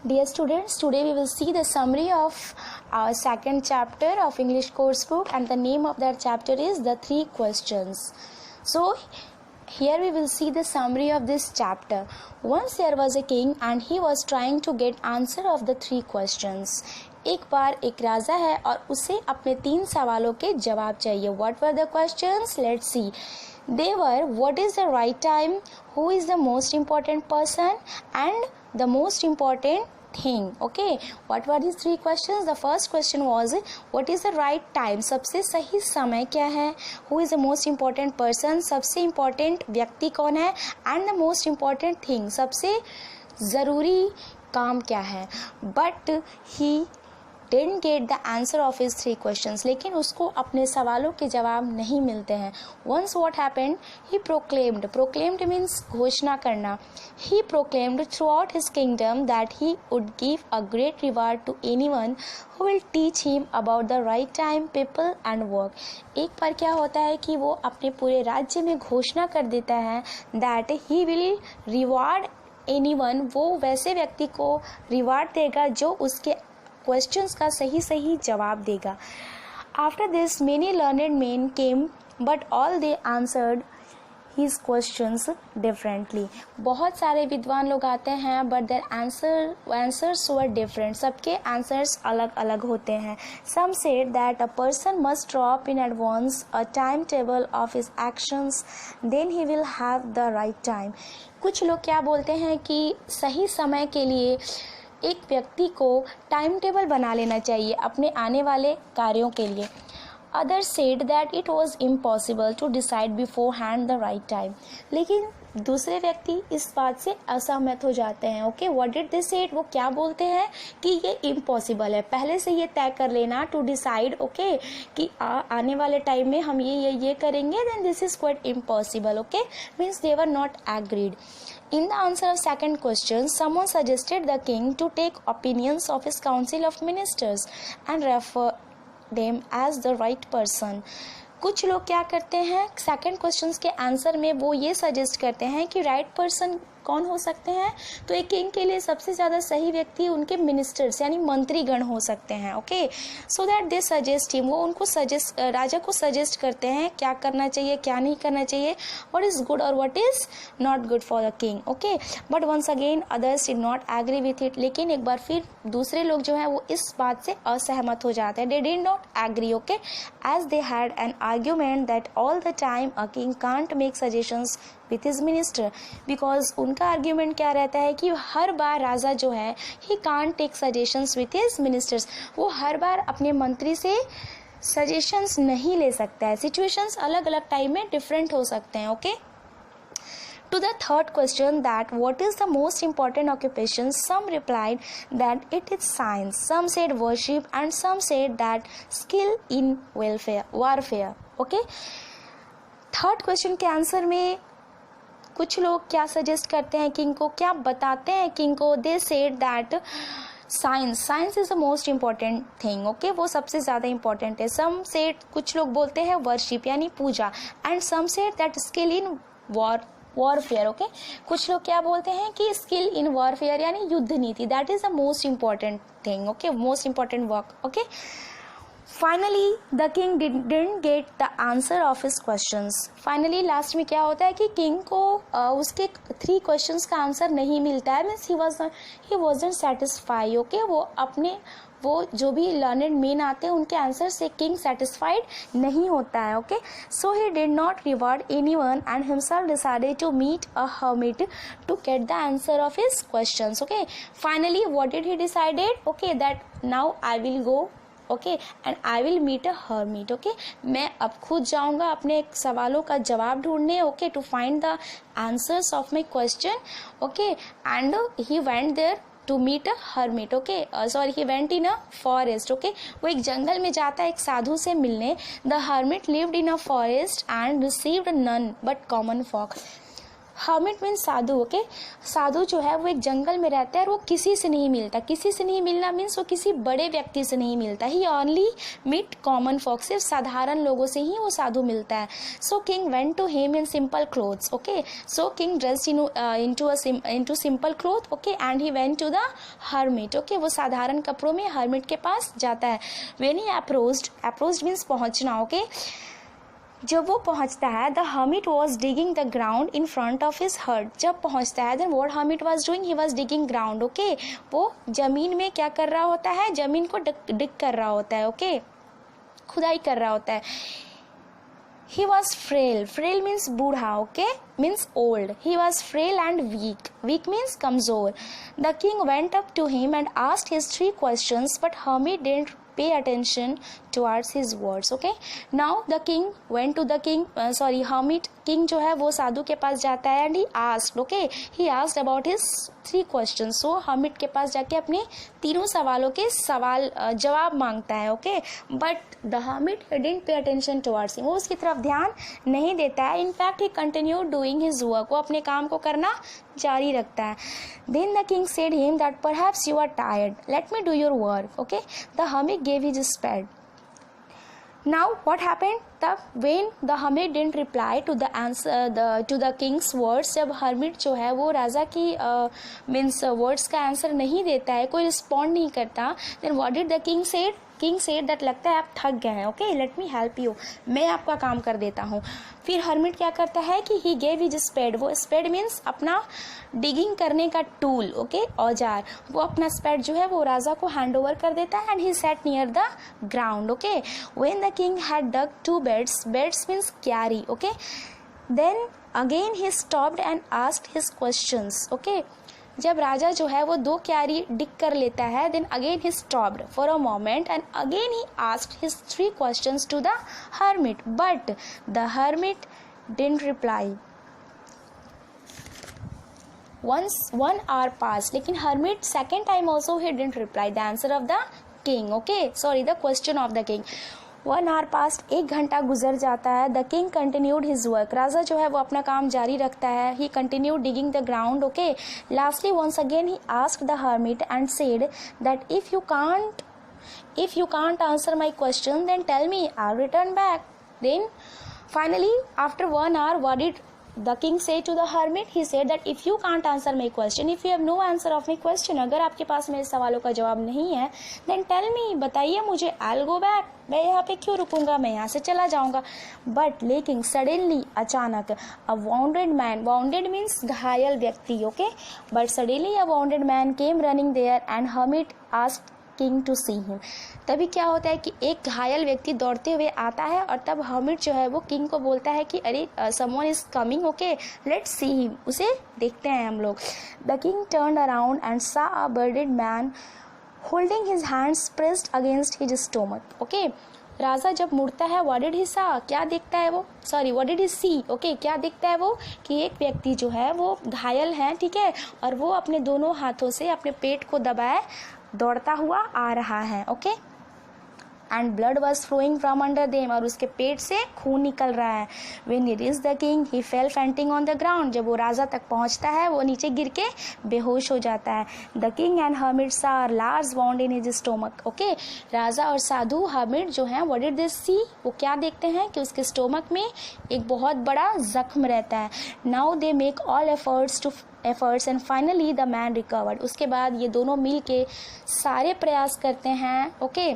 Dear students, today we will see the summary of our second chapter of English course book, and the name of that chapter is The Three Questions. So here we will see the summary of this chapter. Once there was a king and he was trying to get answer of the three questions. एक बार एक राजा है और उसे अपने 3 सवालों के जवाब चाहिए. What were the questions? Let's see. They were, what is the right time, who is the most important person, and the most important thing. Okay, what were these 3 questions? The first question was, what is the right time, सबसे सही समय क्या है, who is the most important person, सबसे important व्यक्ति कौन है, and the most important thing, सबसे ज़रूरी काम क्या है. But he didn't get the answer of his 3 questions. लेकिन उसको अपने सवालों के जवाब नहीं मिलते हैं. Once what happened? He proclaimed. Proclaimed means घोषणा करना. He proclaimed throughout his kingdom that he would give a great reward to anyone who will teach him about the right time, people and work. एक बार क्या होता है कि वो अपने पूरे राज्य में घोषणा कर देता है that he will reward anyone. वो वैसे व्यक्ति को रिवार्ड देगा जो उसके क्वेश्चंस का सही जवाब देगा. After this many learned men came but all they answered his questions differently. बहुत सारे विद्वान लोग आते हैं but their answers were different. सबके आंसर्स अलग अलग होते हैं. Some said that a person must draw up in advance a time table of his actions, then he will have the right time. कुछ लोग क्या बोलते हैं कि सही समय के लिए एक व्यक्ति को टाइम टेबल बना लेना चाहिए अपने आने वाले कार्यों के लिए. Others said that it was impossible to decide beforehand the right time. लेकिन दूसरे व्यक्ति इस बात से असहमत हो जाते हैं. Okay, what did they said? वो क्या बोलते हैं कि ये इम्पॉसिबल है, पहले से ये तय कर लेना टू डिसाइड. ओके, कि आने वाले टाइम में हम ये करेंगे, then this is quite impossible. Okay, means they were not agreed. In the answer of second question, someone suggested the king to take opinions of his council of ministers and refer them as the right person. कुछ लोग क्या करते हैं, second questions के answer में वो ये suggest करते हैं कि राइट पर्सन कौन हो सकते हैं. तो एक किंग के लिए सबसे ज़्यादा सही व्यक्ति उनके मिनिस्टर्स यानी मंत्रीगण हो सकते हैं. Okay, so that they suggest him. वो उनको राजा को सजेस्ट करते हैं क्या करना चाहिए, क्या नहीं करना चाहिए, व्हाट इज़ गुड और what is not good for the king. Okay, but once again others did not agree with it. लेकिन एक बार फिर दूसरे लोग जो हैं वो इस बात से असहमत हो जाते हैं. They did not agree. Okay, as they had an argument that all the time a king can't make suggestions with his minister. Because उनका आर्ग्यूमेंट क्या रहता है कि हर बार राजा जो है ही can't take suggestions with his ministers. वो हर बार अपने मंत्री से सजेशंस नहीं ले सकता है. सिचुएशंस अलग अलग टाइम में डिफरेंट हो सकते हैं. Okay, To the third question, that what is the most important occupation, some replied that it is science, some said worship, and some said that skill in warfare. Okay, third question के answer में कुछ लोग क्या suggest करते हैं king को, क्या बताते हैं किंग को. They said that science is the most important thing. Okay, वो सबसे ज़्यादा इम्पॉर्टेंट है. सम सेड, कुछ लोग बोलते हैं वर्शिप यानी पूजा, and some said that skill in warfare. Okay, कुछ लोग क्या बोलते हैं कि स्किल इन वॉरफेयर यानी युद्ध नीति, that is the most important thing. Okay, most important work. Okay, finally the king didn't get the answer of his questions. Finally last में क्या होता है कि किंग को उसके 3 क्वेश्चंस का आंसर नहीं मिलता है. Means he wasn't satisfy. Okay, वो जो भी लर्नेड मेन आते हैं उनके आंसर से किंग सेटिस्फाइड नहीं होता है. Okay, so he did not reward anyone and himself decided to meet a hermit to get the answer of his questions. Okay, finally what did he decided? Okay, that now I will go. Okay, and I will meet a hermit. Okay, मैं अब खुद जाऊंगा अपने सवालों का जवाब ढूंढने. Okay, to find the answers of my question. Okay, and he went there to meet a hermit. Okay, sorry, he went in a forest. Okay, वो एक जंगल में जाता है एक साधु से मिलने. The hermit lived in a forest and received none but common folk. Hermit means साधु, ओके। साधु जो है वो एक जंगल में रहता है और वो किसी से नहीं मिलता। किसी से नहीं मिलना मीन्स वो किसी बड़े व्यक्ति से नहीं मिलता। He only meet common folk, सिर्फ साधारण लोगों से ही वो साधु मिलता है। So king went to him in simple clothes, okay. So king dressed into simple cloth, okay, and he went to the hermit, okay. वो साधारण कपड़ों में हर्मिट के पास जाता है। व्हेन ही अप्रोच्ड मीन्स पहुंचना, ओके। जब वो पहुंचता है, the hermit was digging the ground in front of his हट। जब पहुंचता है, then what hermit was doing, he was digging ground, okay. वो जमीन में क्या कर रहा होता है, जमीन को डिग कर रहा होता है, ओके, खुदाई कर रहा होता है। He was frail, frail means बूढ़ा, okay, means old. He was frail and weak, weak means कमजोर। The king went up to him and asked his 3 questions, but hermit didn't pay attention towards his words, okay. Now the king went to the hermit, king जो है वो साधु के पास जाता है, and he asked, okay, he asked about his 3 questions. so hermit के पास जाके अपने तीनों सवालों के जवाब मांगता है, okay. but the hermit didn't pay attention towards him, वो उसकी तरफ ध्यान नहीं देता है। in fact he continued doing his work, वो अपने काम को करना जारी रखता है। then the king said him that perhaps you are tired, let me do your work, okay. the hermit gave his spade. Now what happened, when the hermit didn't reply to the answer to the king's words, जब hermit जो है वो राजा की means words का answer नहीं देता है, कोई रिस्पॉन्ड नहीं करता, then what did the king said, king said that लगता है आप थक गए हैं, okay, let me help you, मैं आपका काम कर देता हूँ। फिर हर्मिट क्या करता है कि ही गेव हिज स्पेड, वो स्पेड मीन्स अपना डिगिंग करने का टूल, ओके, औजार, वो अपना स्पेड जो है वो राजा को हैंड ओवर कर देता है। And he sat near the ground, okay. When the king had dug 2 beds, beds means क्यारी, okay, then again he stopped and asked his questions, okay. जब राजा जो है वो 2 क्यारी डिग कर लेता है, then again he stopped for a moment and again he asked his 3 questions to the hermit, but the hermit didn't reply. once 1 hour passed, लेकिन hermit second time also he didn't reply the answer of the king, okay, sorry the question of the king. 1 hour passed, 1 घंटा गुजर जाता है। The king continued his work, राजा जो है वो अपना काम जारी रखता है। He continued digging the ground, okay. Lastly once again he asked the hermit and said that if you can't answer my question, then tell me, I'll return back. Then finally after 1 hour, what did the king say to the hermit? He said that if you can't answer my question, if you have no answer of my question, अगर आपके पास मेरे सवालों का जवाब नहीं है, then tell me, बताइए मुझे, I'll go back, मैं यहाँ पे क्यों रुकूंगा, मैं यहाँ से चला जाऊंगा। बट लेकिन सडनली, अचानक, a wounded man, wounded means घायल व्यक्ति, okay, but suddenly a wounded man came running there and hermit asked king to see him. तभी क्या होता है कि एक घायल व्यक्ति दौड़ते हुए आता है और तब हर्मिट जो है वो किंग को बोलता है कि अरे someone is coming, okay, let's see him, उसे देखते हैं हम लोग। The king turned around and saw a bearded man holding his hands pressed against his stomach, okay. राजा जब मुड़ता है, व्हाट डिड ही सा, क्या देखता है वो, sorry what did he see, okay, क्या देखता है वो कि एक व्यक्ति जो है वो घायल है, ठीक है, और वो अपने दोनों हाथों से अपने पेट को दबाए दौड़ता हुआ आ रहा है, okay, and blood was flowing from under them, और उसके पेट से खून निकल रहा है। When he reached the king he fell fainting on the ground, जब वो राजा तक पहुंचता है वो नीचे गिर के बेहोश हो जाता है। The king and hermit saw large wound in his stomach, okay, राजा और साधु हर्मिट जो हैं व्हाट डिड दे सी, वो क्या देखते हैं कि उसके स्टोमक में एक बहुत बड़ा जख्म रहता है। Now they make all efforts and finally the man recovered, उसके बाद ये दोनों मिल के सारे प्रयास करते हैं, okay,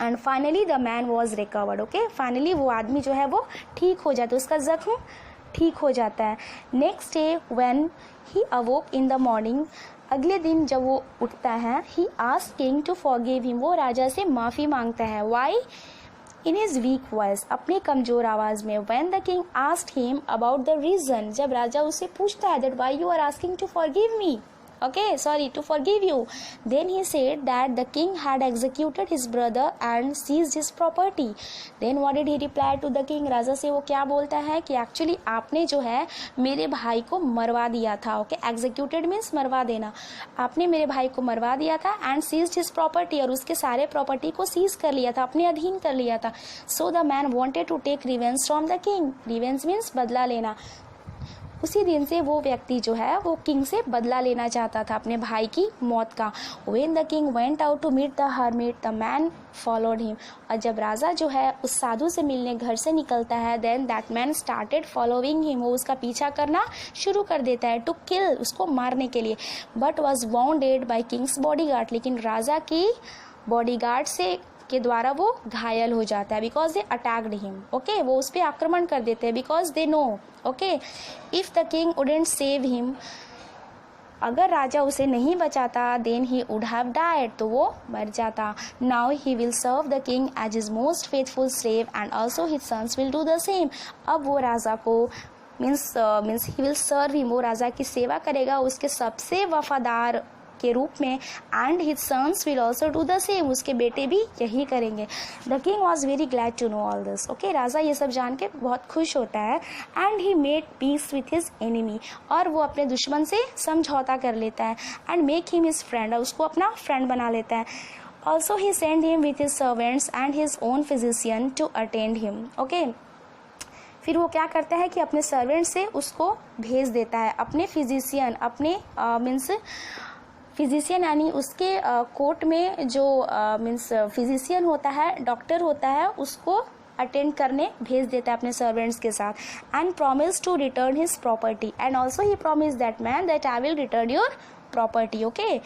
and finally the man was recovered, okay, finally वो आदमी जो है वो ठीक हो जाता है, उसका जख्म ठीक हो जाता है। Next day when he awoke in the morning, अगले दिन जब वो उठता है, he asked king to forgive him, वो राजा से माफ़ी मांगता है। Why, in his weak voice, अपनी कमजोर आवाज में। When the king asked him about the reason, जब राजा उससे पूछता है that why you are asking to forgive me, okay, sorry, to forgive you, then he said that the king had executed his brother and seized his property. Then what did he reply to the king? राजा से वो क्या बोलता है कि actually आपने जो है मेरे भाई को मरवा दिया था, ओके, executed means मरवा देना, आपने मेरे भाई को मरवा दिया था, and seized his property, और उसके सारे प्रॉपर्टी को सीज कर लिया था, अपने अधीन कर लिया था। So the man wanted to take revenge from the king, revenge means बदला लेना। उसी दिन से वो व्यक्ति जो है वो किंग से बदला लेना चाहता था अपने भाई की मौत का। When the king went out to meet the hermit, the man followed him. और जब राजा जो है उस साधु से मिलने घर से निकलता है, then that man started following him, वो उसका पीछा करना शुरू कर देता है, to kill, उसको मारने के लिए, but was wounded by king's bodyguard, लेकिन राजा की बॉडीगार्ड से के द्वारा वो घायल हो जाता है, because they attacked him. Okay, वो उस पर आक्रमण कर देते हैं, because they know, okay, if the king wouldn't save him, अगर राजा उसे नहीं बचाता, then he would have died, तो वो मर जाता। Now he will serve the king as his most faithful slave and also his sons will do the same. अब वो राजा को means he will serve him, वो राजा की सेवा करेगा उसके सबसे वफादार के रूप में, and his sons will also do the same, उसके बेटे भी यही करेंगे। The king was very glad to know all this. Okay, राजा ये सब जान के बहुत खुश होता है। And he made peace with his enemy, और वो अपने दुश्मन से समझौता कर लेता है। And make him his friend, उसको अपना फ्रेंड बना लेता है। Also he send him with his servants and his own physician to attend him. Okay, फिर वो क्या करता है कि अपने सर्वेंट से उसको भेज देता है, अपने फिजिशियन, अपने मीन्स फिजिशियन यानी उसके कोर्ट में जो मीन्स फिजिशियन होता है, डॉक्टर होता है, उसको अटेंड करने भेज देता है अपने सर्वेंट्स के साथ। And promise to return his property, and also he promise that man that I will return your property. Okay,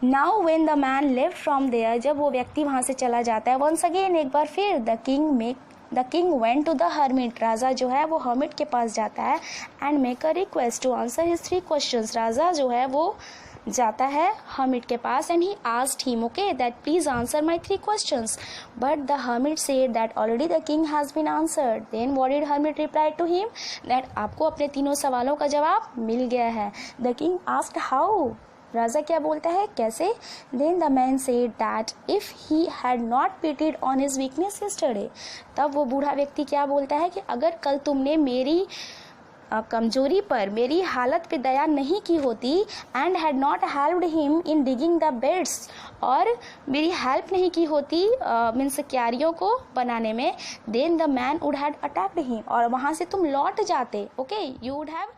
now when the man left from there, जब वो व्यक्ति वहाँ से चला जाता है, वंस अगेन, एक बार फिर, the king went to the hermit, राजा जो है वो हर्मिट के पास जाता है। And make a request to answer his 3 questions, राजा जो है वो जाता है हर्मिट के पास, and he asked him, okay, that please answer my 3 questions, but the hermit said that already the king has been answered. Then what did hermit reply to him, that आपको अपने तीनों सवालों का जवाब मिल गया है। द किंग आस्क्ड हाउ, राजा क्या बोलता है, कैसे। Then the man said that if he had not pitied on his weakness yesterday, तब वो बूढ़ा व्यक्ति क्या बोलता है कि अगर कल तुमने मेरी कमजोरी पर, मेरी हालत पे दया नहीं की होती, and had not helped him in digging the beds, और मेरी हेल्प नहीं की होती मीन्स क्यारियों को बनाने में, then the man would had attacked him, और वहाँ से तुम लौट जाते। Okay, you would have